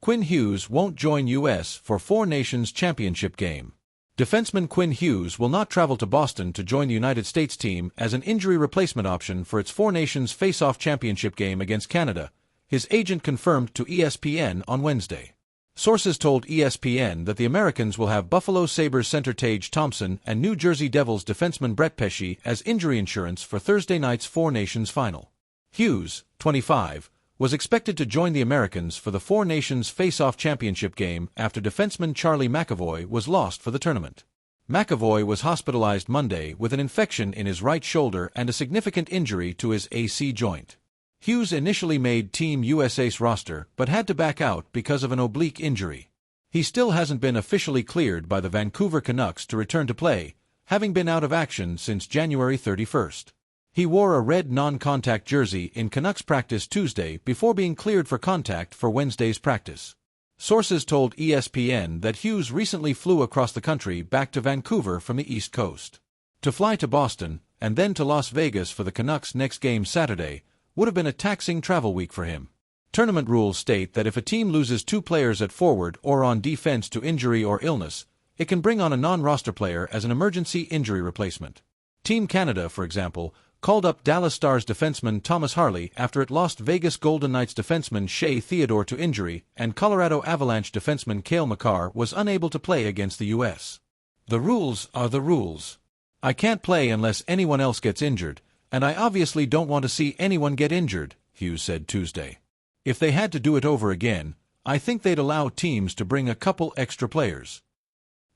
Quinn Hughes won't join U.S. for Four Nations Championship game. Defenseman Quinn Hughes will not travel to Boston to join the United States team as an injury replacement option for its Four Nations Face-Off Championship game against Canada, his agent confirmed to ESPN on Wednesday. Sources told ESPN that the Americans will have Buffalo Sabres center Tage Thompson and New Jersey Devils defenseman Brett Pesce as injury insurance for Thursday night's Four Nations final. Hughes, 25, was expected to join the Americans for the Four Nations Face-Off Championship game after defenseman Charlie McAvoy was lost for the tournament. McAvoy was hospitalized Monday with an infection in his right shoulder and a significant injury to his AC joint. Hughes initially made Team USA's roster but had to back out because of an oblique injury. He still hasn't been officially cleared by the Vancouver Canucks to return to play, having been out of action since January 31st. He wore a red non-contact jersey in Canucks practice Tuesday before being cleared for contact for Wednesday's practice. Sources told ESPN that Hughes recently flew across the country back to Vancouver from the East Coast. To fly to Boston and then to Las Vegas for the Canucks' next game Saturday would have been a taxing travel week for him. Tournament rules state that if a team loses two players at forward or on defense to injury or illness, it can bring on a non-roster player as an emergency injury replacement. Team Canada, for example, called up Dallas Stars defenseman Thomas Harley after it lost Vegas Golden Knights defenseman Shea Theodore to injury, and Colorado Avalanche defenseman Cale Makar was unable to play against the U.S. The rules are the rules. I can't play unless anyone else gets injured, and I obviously don't want to see anyone get injured, Hughes said Tuesday. If they had to do it over again, I think they'd allow teams to bring a couple extra players.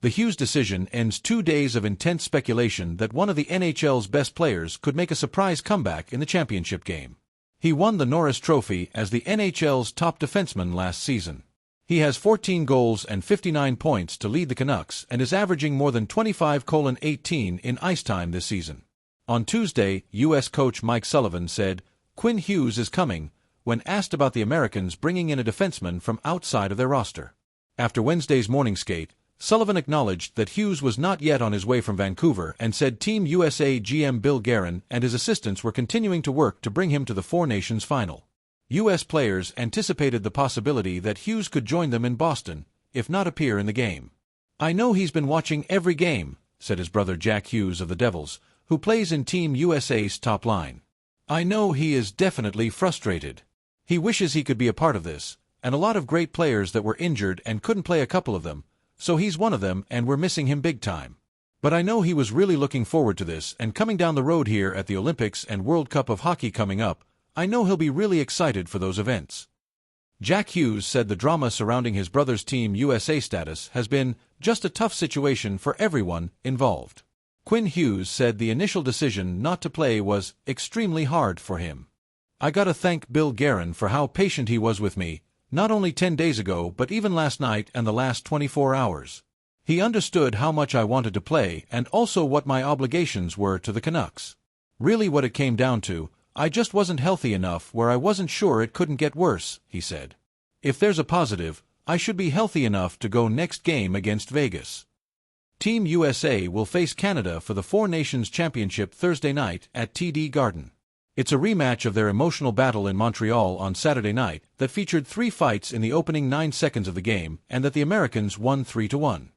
The Hughes decision ends 2 days of intense speculation that one of the NHL's best players could make a surprise comeback in the championship game. He won the Norris Trophy as the NHL's top defenseman last season. He has 14 goals and 59 points to lead the Canucks and is averaging more than 25:18 in ice time this season. On Tuesday, U.S. coach Mike Sullivan said, "Quinn Hughes is coming," when asked about the Americans bringing in a defenseman from outside of their roster. After Wednesday's morning skate, Sullivan acknowledged that Hughes was not yet on his way from Vancouver and said Team USA GM Bill Guerin and his assistants were continuing to work to bring him to the Four Nations final. U.S. players anticipated the possibility that Hughes could join them in Boston, if not appear in the game. "I know he's been watching every game," said his brother Jack Hughes of the Devils, who plays in Team USA's top line. "I know he is definitely frustrated. He wishes he could be a part of this, and a lot of great players that were injured and couldn't play, a couple of them, so he's one of them and we're missing him big time. But I know he was really looking forward to this, and coming down the road here at the Olympics and World Cup of Hockey coming up, I know he'll be really excited for those events." Jack Hughes said the drama surrounding his brother's Team USA status has been just a tough situation for everyone involved. Quinn Hughes said the initial decision not to play was extremely hard for him. "I gotta thank Bill Guerin for how patient he was with me, not only 10 days ago but even last night and the last 24 hours. He understood how much I wanted to play and also what my obligations were to the Canucks. Really what it came down to, I just wasn't healthy enough where I wasn't sure it couldn't get worse," he said. "If there's a positive, I should be healthy enough to go next game against Vegas." Team USA will face Canada for the Four Nations Championship Thursday night at TD Garden. It's a rematch of their emotional battle in Montreal on Saturday night that featured 3 fights in the opening 9 seconds of the game and that the Americans won 3-1.